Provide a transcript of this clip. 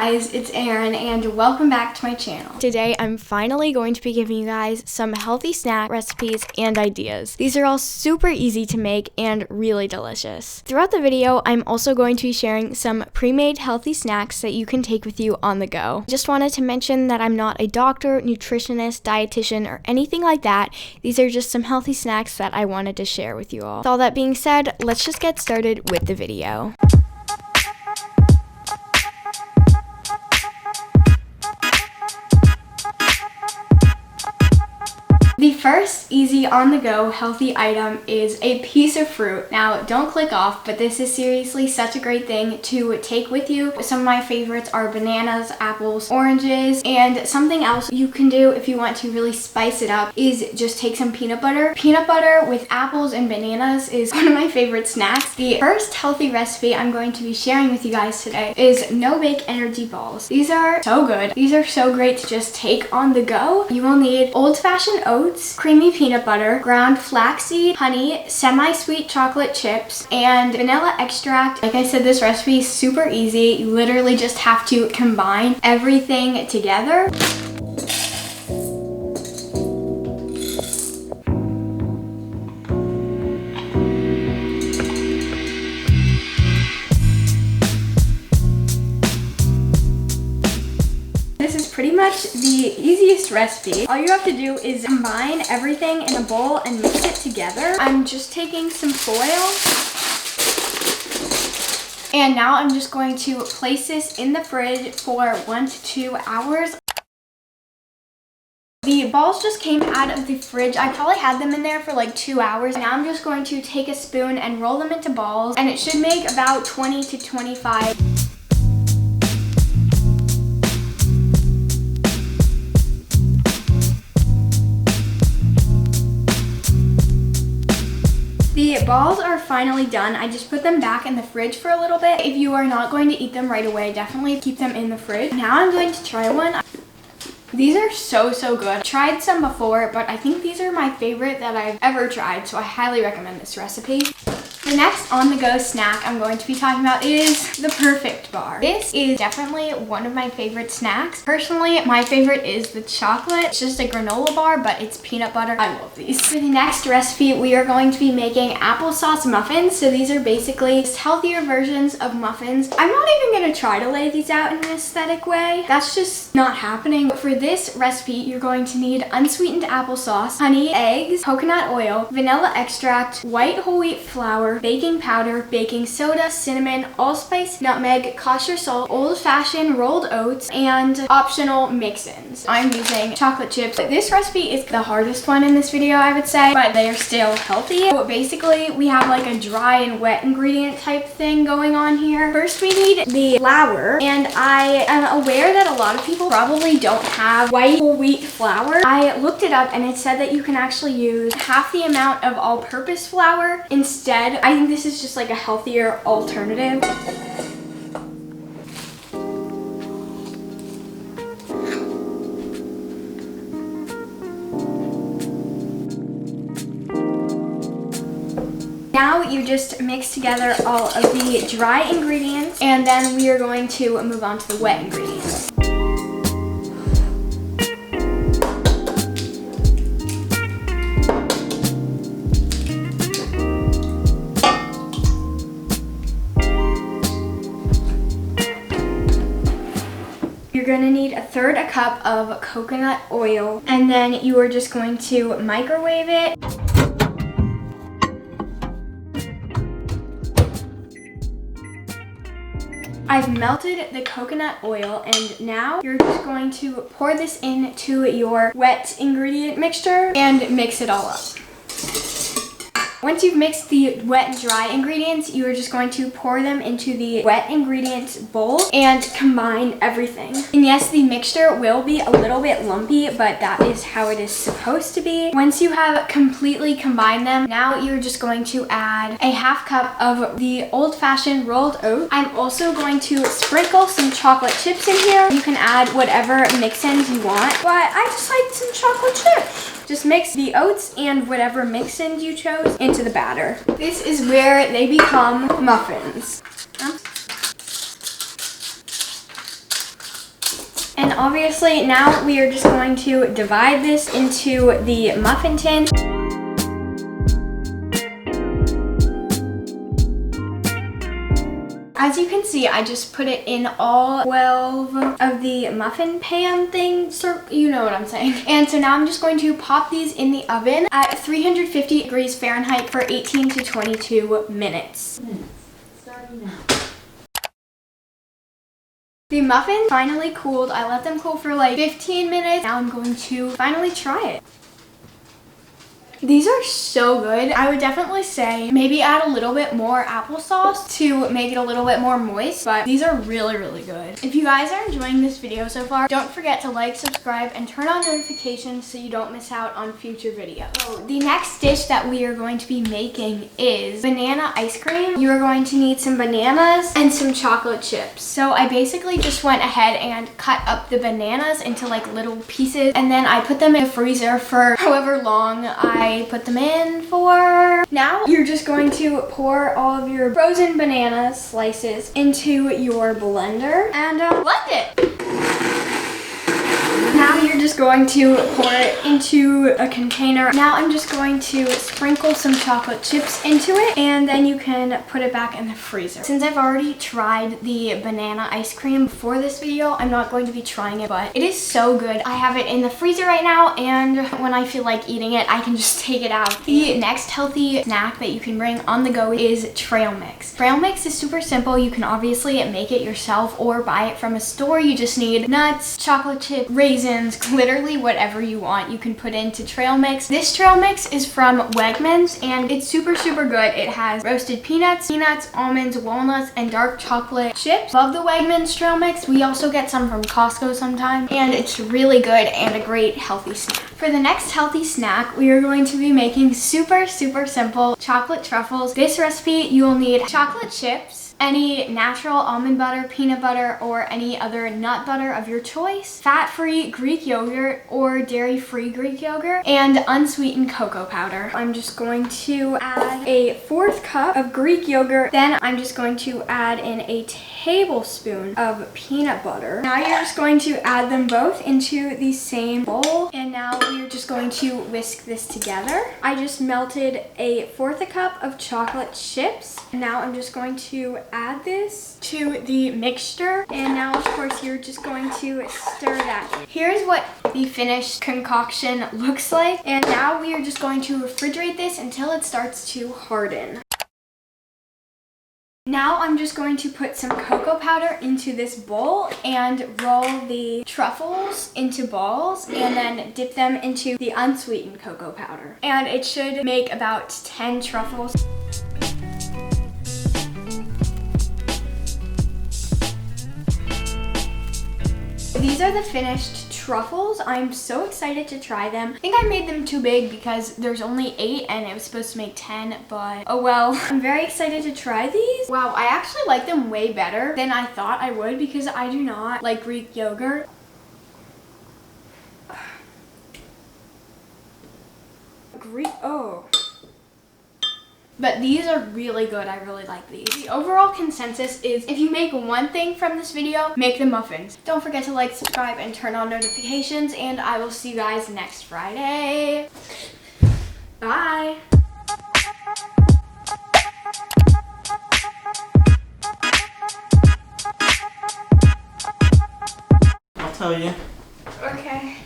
guys, it's Erin and welcome back to my channel. Today I'm finally going to be giving you guys some healthy snack recipes and ideas. These are all super easy to make and really delicious. Throughout the video, I'm also going to be sharing some pre-made healthy snacks that you can take with you on the go. Just wanted to mention that I'm not a doctor, nutritionist, dietitian, or anything like that. These are just some healthy snacks that I wanted to share with you all. With all that being said, let's just get started with the video. The first easy on-the-go healthy item is a piece of fruit. Now, don't click off, but this is seriously such a great thing to take with you. Some of my favorites are bananas, apples, oranges, and something else you can do if you want to really spice it up is just take some peanut butter. Peanut butter with apples and bananas is one of my favorite snacks. The first healthy recipe I'm going to be sharing with you guys today is no-bake energy balls. These are so good. These are so great to just take on the go. You will need old-fashioned oats, creamy peanut butter, ground flaxseed, honey, semi-sweet chocolate chips, and vanilla extract. Like I said, this recipe is super easy. You literally just have to combine everything together. Pretty much the easiest recipe. All you have to do is combine everything in a bowl and mix it together. I'm just taking some foil. And now I'm just going to place this in the fridge for 1 to 2 hours. The balls just came out of the fridge. I probably had them in there for like 2 hours. Now I'm just going to take a spoon and roll them into balls, and it should make about 20 to 25. The balls are finally done. I just put them back in the fridge for a little bit. If you are not going to eat them right away, definitely keep them in the fridge. Now I'm going to try one. These are so good. I tried some before, but I think these are my favorite that I've ever tried, so I highly recommend this recipe. The next on-the-go snack I'm going to be talking about is the Perfect Bar. This is definitely one of my favorite snacks. Personally, my favorite is the chocolate. It's just a granola bar, but it's peanut butter. I love these. For the next recipe, we are going to be making applesauce muffins. So these are basically healthier versions of muffins. I'm not even going to try to lay these out in an aesthetic way. That's just not happening. But for this recipe, you're going to need unsweetened applesauce, honey, eggs, coconut oil, vanilla extract, white whole wheat flour, baking powder, baking soda, cinnamon, allspice, nutmeg, kosher salt, old-fashioned rolled oats, and optional mix-ins. I'm using chocolate chips. This recipe is the hardest one in this video, I would say, but they are still healthy. So basically, we have like a dry and wet ingredient type thing going on here. First, we need the flour, and I am aware that a lot of people probably don't have white whole wheat flour. I looked it up, and it said that you can actually use half the amount of all-purpose flour instead. I think this is just like a healthier alternative. Now you just mix together all of the dry ingredients, and then we are going to move on to the wet ingredients. You're going to need 1/3 cup of coconut oil, and then you are just going to microwave it. I've melted the coconut oil, and now you're just going to pour this into your wet ingredient mixture and mix it all up. Once you've mixed the wet and dry ingredients, you are just going to pour them into the wet ingredients bowl and combine everything. And yes, the mixture will be a little bit lumpy, but that is how it is supposed to be. Once you have completely combined them, now you're just going to add a 1/2 cup of the old-fashioned rolled oats. I'm also going to sprinkle some chocolate chips in here. You can add whatever mix-ins you want, but I just like some chocolate chips. Just mix the oats and whatever mix-ins you chose into the batter. This is where they become muffins. And obviously now we are just going to divide this into the muffin tin. As you can see, I just put it in all 12 of the muffin pan thing, you know what I'm saying. And so now I'm just going to pop these in the oven at 350 degrees Fahrenheit for 18 to 22 minutes. Starting now. The muffins finally cooled. I let them cool for like 15 minutes. Now I'm going to finally try it. These are so good. I would definitely say maybe add a little bit more applesauce to make it a little bit more moist, but these are really, really good. If you guys are enjoying this video so far, don't forget to like, subscribe, and turn on notifications so you don't miss out on future videos. So the next dish that we are going to be making is banana ice cream. You are going to need some bananas and some chocolate chips. So I basically just went ahead and cut up the bananas into like little pieces, and then I put them in the freezer for however long I put them in for. Now you're just going to pour all of your frozen banana slices into your blender and blend it. Now you're just going to pour it into a container. Now I'm just going to sprinkle some chocolate chips into it, and then you can put it back in the freezer. Since I've already tried the banana ice cream before this video, I'm not going to be trying it, but it is so good. I have it in the freezer right now, and when I feel like eating it, I can just take it out. The next healthy snack that you can bring on the go is trail mix. Trail mix is super simple. You can obviously make it yourself or buy it from a store. You just need nuts, chocolate chip, raisins, literally whatever you want you can put into trail mix. This trail mix is from Wegmans, and it's super, super good. It has roasted peanuts, almonds, walnuts, and dark chocolate chips. Love the Wegmans trail mix. We also get some from Costco sometimes, and it's really good and a great healthy snack. For the next healthy snack, we are going to be making super, super simple chocolate truffles. This recipe, you will need chocolate chips, any natural almond butter, peanut butter, or any other nut butter of your choice, fat-free Greek yogurt or dairy-free Greek yogurt, and unsweetened cocoa powder. I'm just going to add a 1/4 cup of Greek yogurt. Then I'm just going to add in a tablespoon of peanut butter. Now you're just going to add them both into the same bowl, and now we're just going to whisk this together. I just melted a 1/4 cup of chocolate chips. Now I'm just going to add this to the mixture, and now of course you're just going to stir that. Here's what the finished concoction looks like, and now we are just going to refrigerate this until it starts to harden. Now I'm just going to put some cocoa powder into this bowl and roll the truffles into balls and then dip them into the unsweetened cocoa powder. And it should make about 10 truffles. These are the finished truffles. I'm so excited to try them. I think I made them too big because there's only 8 and it was supposed to make 10, but oh well. I'm very excited to try these. Wow, I actually like them way better than I thought I would because I do not like Greek yogurt. But these are really good. I really like these. The overall consensus is if you make one thing from this video, make the muffins. Don't forget to like, subscribe, and turn on notifications, and I will see you guys next Friday. Bye. I'll tell you. Okay.